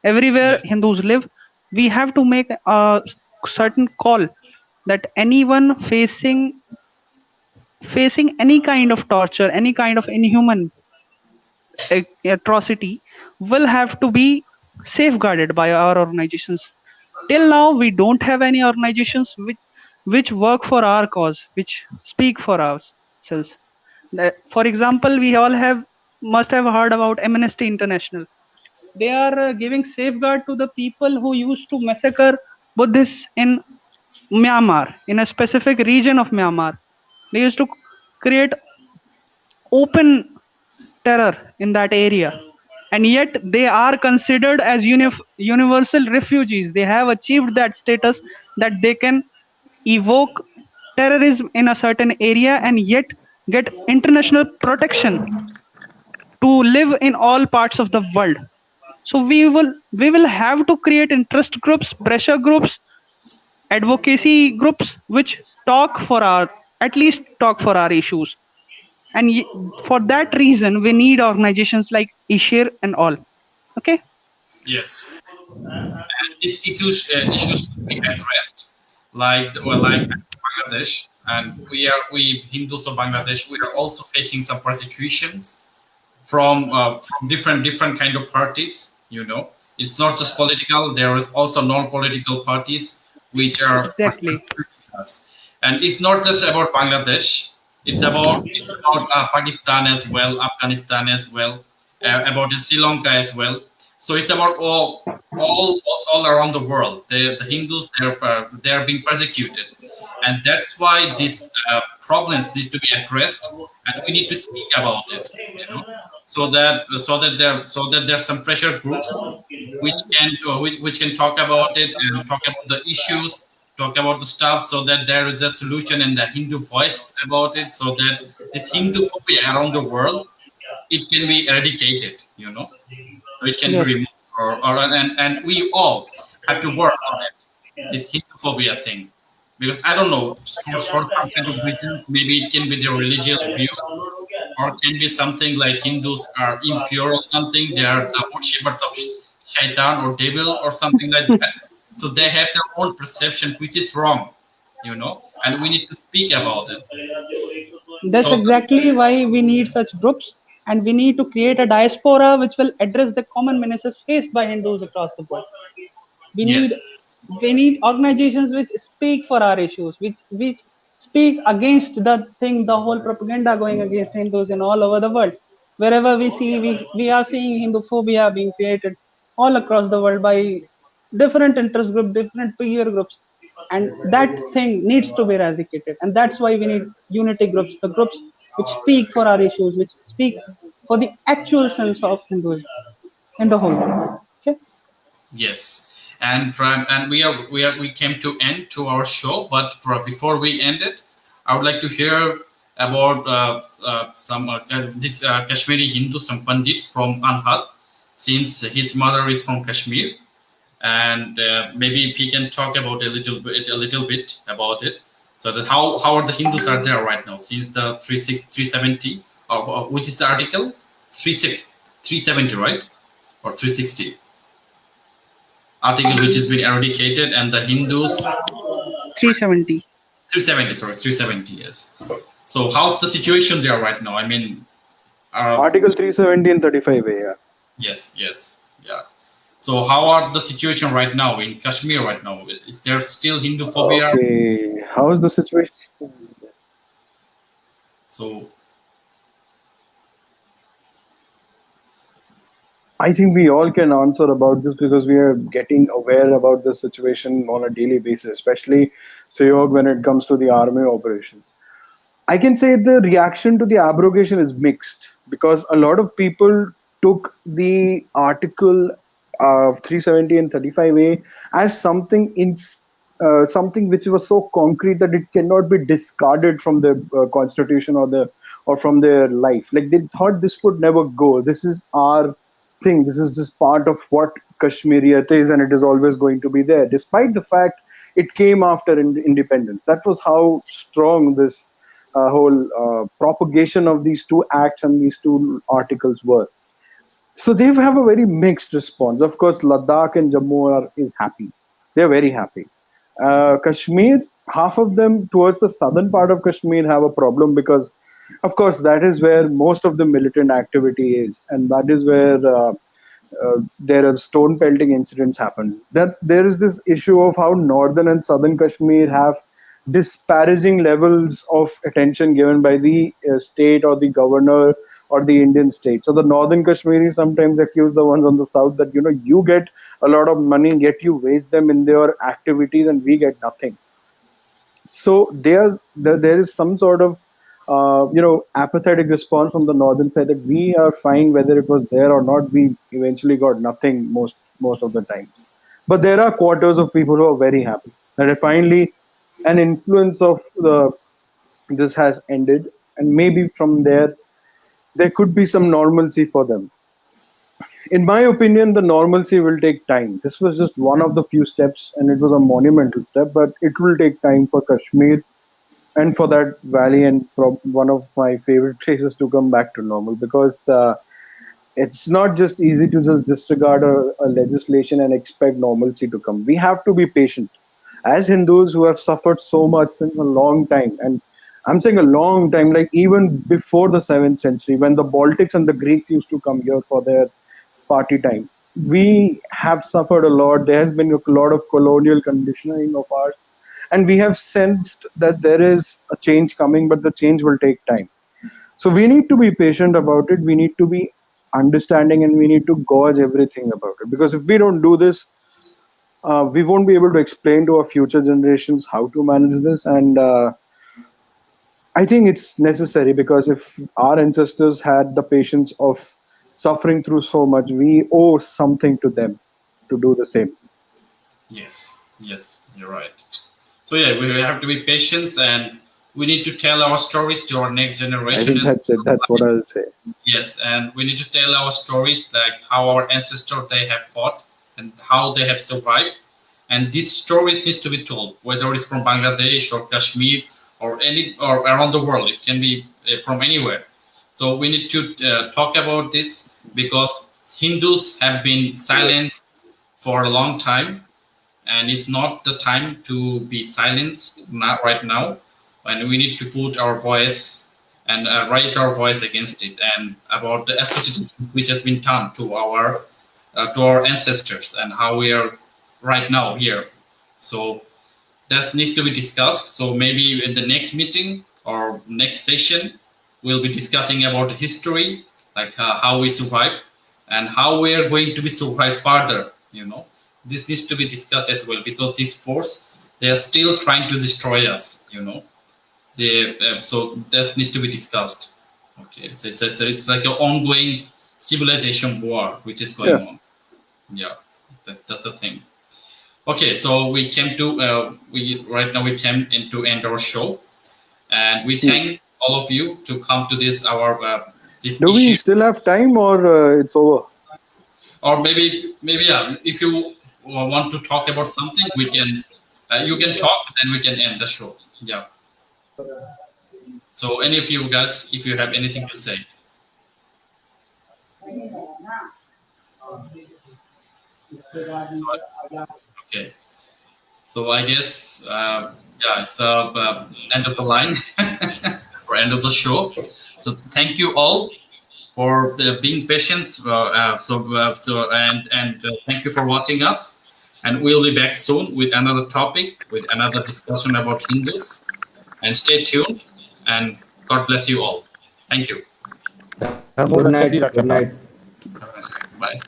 Everywhere Yes. Hindus live, we have to make a certain call that anyone facing any kind of torture, any kind of inhuman atrocity will have to be safeguarded by our organizations. Till now, we don't have any organizations which work for our cause, which speak for ourselves. For example, we all must have heard about Amnesty International. They are giving safeguard to the people who used to massacre Buddhists in Myanmar, in a specific region of Myanmar. They used to create open terror in that area, and yet they are considered as universal refugees. They have achieved that status that they can evoke terrorism in a certain area and yet get international protection to live in all parts of the world. So we will have to create interest groups, pressure groups, advocacy groups which at least talk for our issues. And for that reason, we need organizations like ISHIR and all. Okay? Yes. And these issues should be addressed, like Bangladesh, and we Hindus of Bangladesh, we are also facing some persecutions from different kind of parties. You know, it's not just political. There is also non-political parties which are Exactly. persecuting us, and it's not just about Bangladesh. It's about Pakistan as well, Afghanistan as well, about Sri Lanka as well. So it's about all around the world. The Hindus they are being persecuted, and that's why these problems need to be addressed, and we need to speak about it. You know, so that there's some pressure groups which can talk about it and talk about the issues, talk about the stuff, so that there is a solution and the Hindu voice about it, so that this Hindu phobia around the world, it can be eradicated. You know. So it can Yes. be removed, and we all have to work on it. This Hinduphobia thing, because I don't know, for some kind of reasons, maybe it can be their religious views, or it can be something like Hindus are impure or something. They are the worshippers of shaitan or devil or something like that. So they have their own perception, which is wrong, you know, and we need to speak about it. That's So exactly why we need such groups, and we need to create a diaspora which will address the common menaces faced by Hindus across the world. We need yes, organizations which speak for our issues, which speak against the whole propaganda going against Hindus in all over the world. Wherever we are seeing Hinduphobia being created all across the world by different interest groups, different peer groups, and that thing needs to be eradicated. And that's why we need unity groups, the groups which speak for our issues, which speak for the actual sense of Hinduism in the whole world. Okay. yes, and we came to end to our show, but before we end it, I would like to hear about some this Kashmiri Hindu, some Pandits from Anhad, since his mother is from Kashmir, and maybe if he can talk about a little bit about it, so that how are the Hindus are there right now since the 370, which is the article 370, right, or 360 article, which has been eradicated, and the Hindus 370. 370, sorry, 370, yes. So how's the situation there right now? I mean, Article 370 and 35A. Yeah. yes, yeah. So how are the situation right now in Kashmir right now? Is there still Hindu phobia? Okay, how is the situation? So I think we all can answer about this because we are getting aware about the situation on a daily basis, especially Sayog when it comes to the army operations. I can say the reaction to the abrogation is mixed because a lot of people took the article 370 and 35A as something which was so concrete that it cannot be discarded from the constitution or from their life. Like they thought this would never go. This is our thing. This is just part of what Kashmiriyat is, and it is always going to be there, despite the fact it came after independence. That was how strong this whole propagation of these two acts and these two articles were. So they have a very mixed response. Of course, Ladakh and Jammu is happy. They're very happy. Kashmir, half of them towards the southern part of Kashmir have a problem because, of course, that is where most of the militant activity is, and that is where there are stone pelting incidents happen. That there is this issue of how northern and southern Kashmir have disparaging levels of attention given by the state or the governor or the Indian state. So the northern Kashmiris sometimes accuse the ones on the south that you get a lot of money, yet you waste them in their activities, and we get nothing. So there is some sort of apathetic response from the northern side that we are fine whether it was there or not. We eventually got nothing most of the time. But there are quarters of people who are very happy that finally an influence of this has ended, and maybe from there could be some normalcy for them. In my opinion, the normalcy will take time. This was just one of the few steps, and it was a monumental step, but it will take time for Kashmir and for that valley and one of my favorite places to come back to normal, because it's not just easy to just disregard a legislation and expect normalcy to come. We have to be patient as Hindus who have suffered so much since a long time. And I'm saying a long time, like even before the 7th century, when the Baltics and the Greeks used to come here for their party time. We have suffered a lot. There has been a lot of colonial conditioning of ours. And we have sensed that there is a change coming, but the change will take time. So we need to be patient about it. We need to be understanding, and we need to gauge everything about it. Because if we don't do this, we won't be able to explain to our future generations how to manage this. And I think it's necessary, because if our ancestors had the patience of suffering through so much, we owe something to them to do the same. yes, you're right. So yeah, we have to be patient, and we need to tell our stories to our next I generation. think that's it. That's what I'll say. Yes, and we need to tell our stories, like how our ancestors they have fought and how they have survived. And these stories needs to be told, whether it's from Bangladesh or Kashmir or around the world. It can be from anywhere. So we need to talk about this, because Hindus have been silenced for a long time, and it's not the time to be silenced not right now. And we need to put our voice and raise our voice against it, and about the atrocities which has been done to our ancestors, and how we are right now here. So that needs to be discussed. So maybe in the next meeting or next session, we'll be discussing about history, like how we survived and how we are going to be survived further. This needs to be discussed as well, because this force, they are still trying to destroy us. So that needs to be discussed. Okay, so it's like an ongoing civilization war which is going on. Yeah, that's the thing. Okay, so we came to we came into end our show, and we thank all of you to come to this this Do we issue. still have time, or it's over? Or maybe yeah, if you want to talk about something, we can you can talk, then we can end the show. Yeah. So any of you guys, if you have anything to say. Okay. So I guess yeah, it's end of the line or end of the show. So thank you all being patient. Thank you for watching us. And we'll be back soon with another topic, with another discussion about Hindus. And stay tuned. And God bless you all. Thank you. Good night. Good night. Have a nice day. Bye.